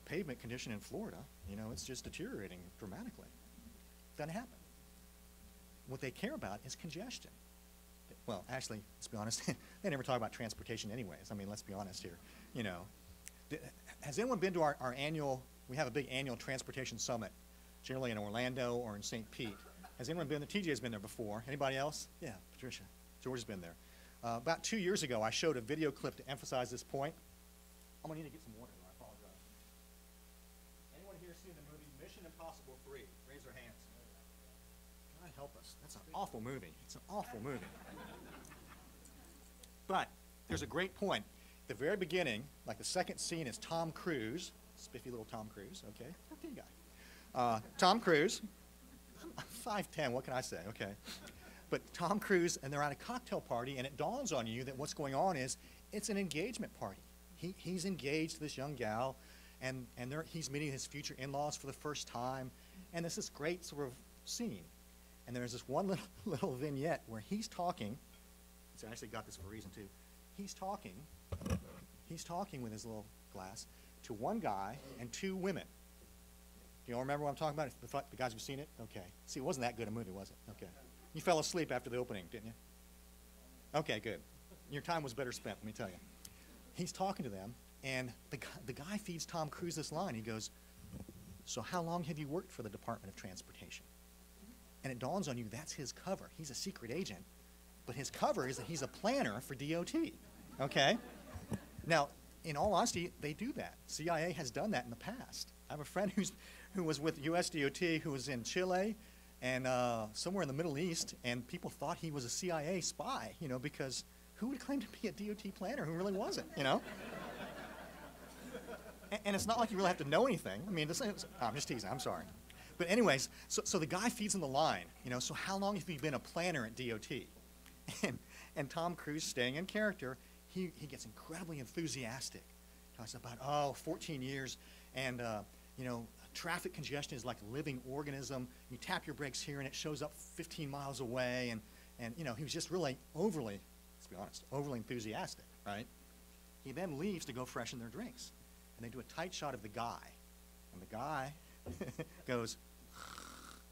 pavement condition in Florida. You know, it's just deteriorating dramatically. Doesn't happen. What they care about is congestion. Well, actually, let's be honest, they never talk about transportation anyways. I mean, let's be honest here. You know, has anyone been to our annual, we have a big annual transportation summit, generally in Orlando or in St. Pete. Has anyone been there? TJ's been there before. Anybody else? Yeah, Patricia. George has been there. About 2 years ago, I showed a video clip to emphasize this point. I'm going to need to get some water, though. I apologize. Anyone here seen the movie Mission Impossible 3? Raise their hands. God help us. That's an awful movie. It's an awful movie. But there's a great point. At the very beginning, like the second scene is Tom Cruise, spiffy little Tom Cruise, okay? Okay, guy. Tom Cruise, I'm 5'10", what can I say, okay? But Tom Cruise, and they're at a cocktail party, and it dawns on you that what's going on is it's an engagement party. He's engaged to this young gal, and he's meeting his future in-laws for the first time, and there's this great sort of scene. And there's this one little vignette where he's talking. I actually got this for a reason, too. He's talking with his little glass to one guy and two women. Do you all remember what I'm talking about? The guys who've seen it? Okay. See, it wasn't that good a movie, was it? Okay. You fell asleep after the opening, didn't you? Okay, good. Your time was better spent, let me tell you. He's talking to them, and the guy feeds Tom Cruise this line. He goes, "So how long have you worked for the Department of Transportation?" And it dawns on you that's his cover. He's a secret agent, but his cover is that he's a planner for DOT, okay? Now, in all honesty, they do that. CIA has done that in the past. I have a friend who was with US DOT who was in Chile and somewhere in the Middle East, and people thought he was a CIA spy, you know, because who would claim to be a DOT planner who really wasn't, you know? And it's not like you really have to know anything. I mean, I'm just teasing, I'm sorry. But anyways, so the guy feeds him the line, you know, so how long have you been a planner at DOT? And Tom Cruise, staying in character, he gets incredibly enthusiastic. Talks about, 14 years, and, you know, traffic congestion is like a living organism. You tap your brakes here, and it shows up 15 miles away, and you know, he was just really overly, let's be honest, overly enthusiastic, right? He then leaves to go freshen their drinks, and they do a tight shot of the guy, and the guy goes,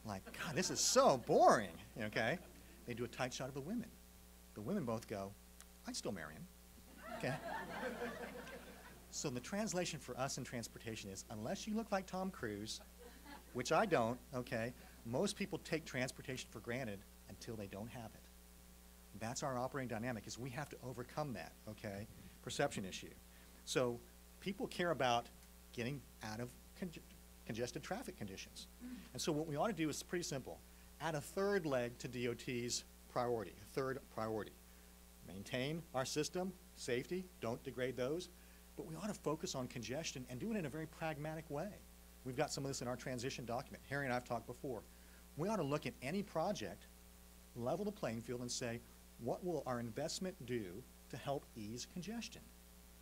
like, God, this is so boring, okay? They do a tight shot of the women. The women both go, I'd still marry him, okay? So the translation for us in transportation is, unless you look like Tom Cruise, which I don't, okay, most people take transportation for granted until they don't have it. That's our operating dynamic, is we have to overcome that, okay, perception issue. So people care about getting out of congested traffic conditions. And so what we ought to do is pretty simple. Add a third leg to DOT's priority, a third priority. Maintain our system, safety, don't degrade those, but we ought to focus on congestion and do it in a very pragmatic way. We've got some of this in our transition document. Harry and I have talked before. We ought to look at any project, level the playing field, and say, what will our investment do to help ease congestion,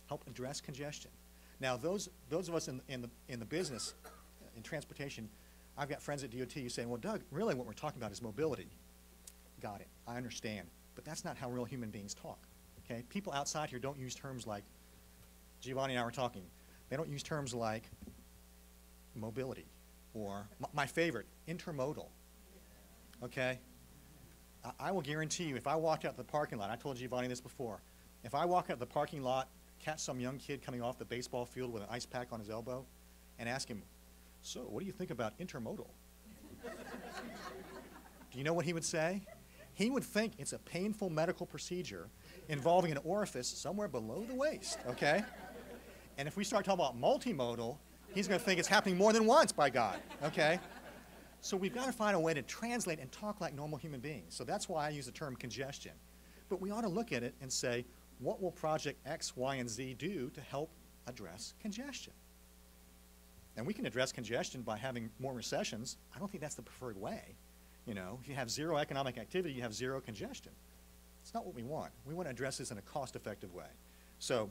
help address congestion? Now, those of us in the business, in transportation, I've got friends at DOT who say, well, Doug, really what we're talking about is mobility. Got it, I understand, but that's not how real human beings talk, okay? People outside here don't use terms like, Giovanni and I were talking, they don't use terms like mobility or, my favorite, intermodal, okay? I will guarantee you, if I walked out the parking lot, I told Giovanni this before, if I walk out the parking lot, catch some young kid coming off the baseball field with an ice pack on his elbow, and ask him, so what do you think about intermodal? Do you know what he would say? He would think it's a painful medical procedure involving an orifice somewhere below the waist, okay? And if we start talking about multimodal, he's going to think it's happening more than once, by God, okay? So we've got to find a way to translate and talk like normal human beings. So that's why I use the term congestion. But we ought to look at it and say, what will project X, Y, and Z do to help address congestion? And we can address congestion by having more recessions. I don't think that's the preferred way. You know, if you have zero economic activity, you have zero congestion. It's not what we want. We want to address this in a cost-effective way. So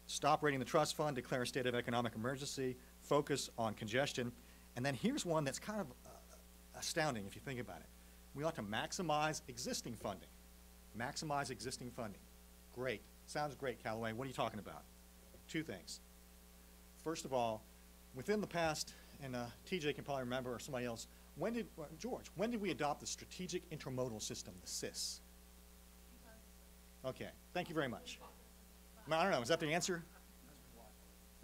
stop raiding the trust fund, declare a state of economic emergency, focus on congestion. And then here's one that's kind of astounding if you think about it. We ought to maximize existing funding. Maximize existing funding. Great. Sounds great, Callaway. What are you talking about? Two things. First of all, within the past, and TJ can probably remember, or somebody else, George, when did we adopt the Strategic Intermodal System, the SIS? Okay, thank you very much. I don't know, is that the answer?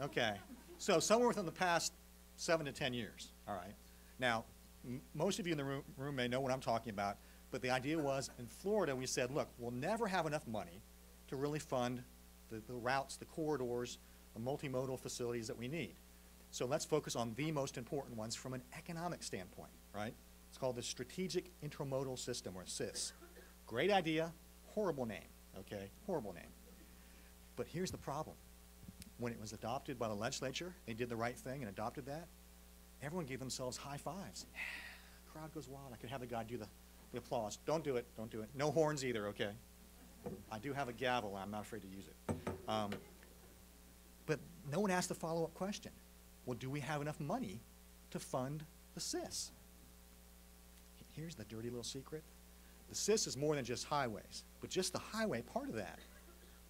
Okay, so somewhere within the past 7 to 10 years, all right. Now, most of you in the room may know what I'm talking about, but the idea was in Florida we said, look, we'll never have enough money to really fund the routes, the corridors, the multimodal facilities that we need. So let's focus on the most important ones from an economic standpoint, right? It's called the Strategic Intermodal System, or SIS. Great idea, horrible name, okay? Horrible name. But here's the problem. When it was adopted by the legislature, they did the right thing and adopted that. Everyone gave themselves high fives. Crowd goes wild. I could have the guy do the applause. Don't do it, don't do it. No horns either, okay? I do have a gavel, I'm not afraid to use it. But no one asked the follow-up question. Well, do we have enough money to fund the SIS? Here's the dirty little secret. The SIS is more than just highways, but just the highway part of that,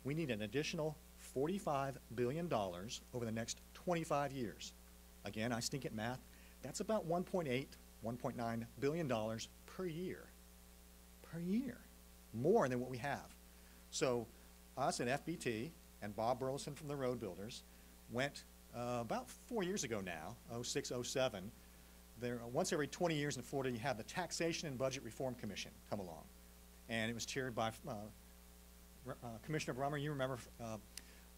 we need an additional $45 billion over the next 25 years. Again, I stink at math. That's about $1.8, $1.9 billion per year. Per year. More than what we have. So us at FBT and Bob Burleson from the Road Builders went about 4 years ago now, 06, 07. Once every 20 years in Florida, you have the Taxation and Budget Reform Commission come along. And it was chaired by Commissioner Brummer. You remember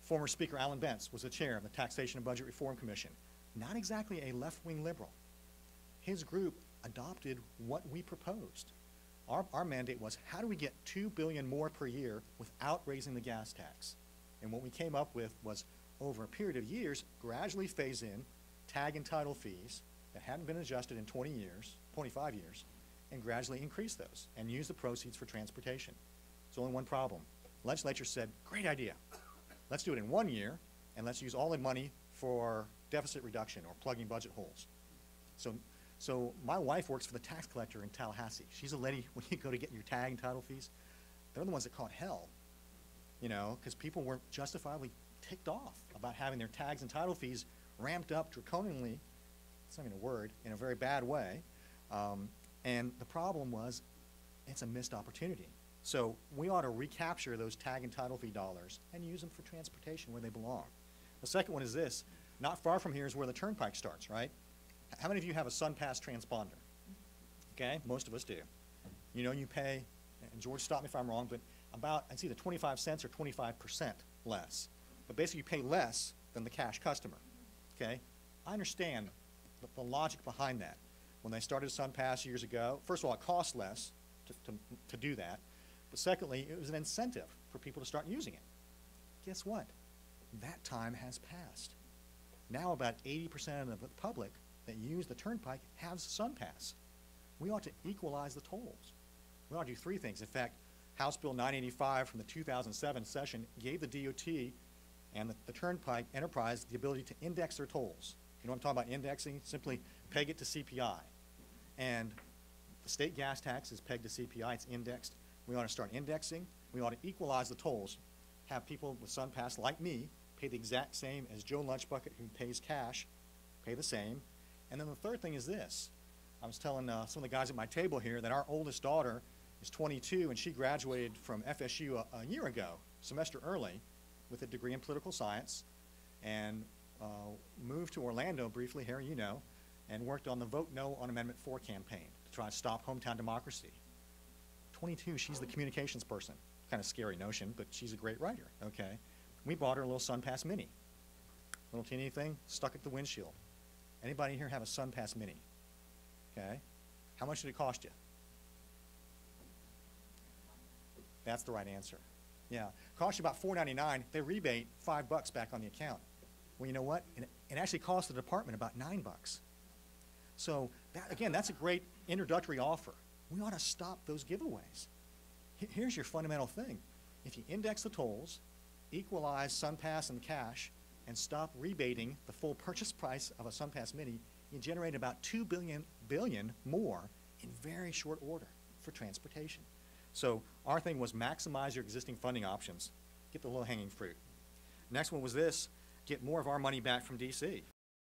former Speaker Alan Bentz was the chair of the Taxation and Budget Reform Commission. Not exactly a left-wing liberal. His group adopted what we proposed. Our mandate was, how do we get $2 billion more per year without raising the gas tax? And what we came up with was, over a period of years, gradually phase in tag and title fees that hadn't been adjusted in 20 years, 25 years, and gradually increase those and use the proceeds for transportation. There's only one problem. The legislature said, great idea. Let's do it in 1 year, and let's use all the money for deficit reduction or plugging budget holes. So my wife works for the tax collector in Tallahassee. She's a lady, when you go to get your tag and title fees, they're the ones that caught hell, you know, because people were justifiably ticked off about having their tags and title fees ramped up draconianly, it's not even a word, in a very bad way. And the problem was, it's a missed opportunity. So we ought to recapture those tag and title fee dollars and use them for transportation where they belong. The second one is this. Not far from here is where the turnpike starts, right? How many of you have a SunPass transponder? Okay, most of us do. You know, you pay, and George, stop me if I'm wrong, but about, it's either 25 cents or 25% less. But basically you pay less than the cash customer, okay? I understand the logic behind that. When they started SunPass years ago, first of all, it costs less to do that. But secondly, it was an incentive for people to start using it. Guess what? That time has passed. Now about 80% of the public that use the turnpike has SunPass. We ought to equalize the tolls. We ought to do three things. In fact, House Bill 985 from the 2007 session gave the DOT and the turnpike enterprise the ability to index their tolls. You know what I'm talking about, indexing? Simply peg it to CPI. And the state gas tax is pegged to CPI, it's indexed. We ought to start indexing. We ought to equalize the tolls. Have people with SunPass like me pay the exact same as Joe Lunchbucket, who pays cash, pay the same. And then the third thing is this. I was telling some of the guys at my table here that our oldest daughter is 22 and she graduated from FSU a year ago, semester early, with a degree in political science, and moved to Orlando briefly, Harry, you know, and worked on the Vote No on Amendment 4 campaign to try to stop hometown democracy. 22, she's the communications person. Kind of scary notion, but she's a great writer, okay? We bought her a little SunPass Mini. Little teeny thing, stuck at the windshield. Anybody here have a SunPass Mini? Okay? How much did it cost you? That's the right answer. Yeah, cost you about $4.99. They rebate $5 back on the account. Well, you know what? It actually cost the department about $9. So that, again, that's a great introductory offer. We ought to stop those giveaways. Here's your fundamental thing. If you index the tolls, equalize SunPass and cash, and stop rebating the full purchase price of a SunPass Mini, you generate about $2 billion more in very short order for transportation. So our thing was maximize your existing funding options, get the low-hanging fruit. Next one was this, get more of our money back from DC.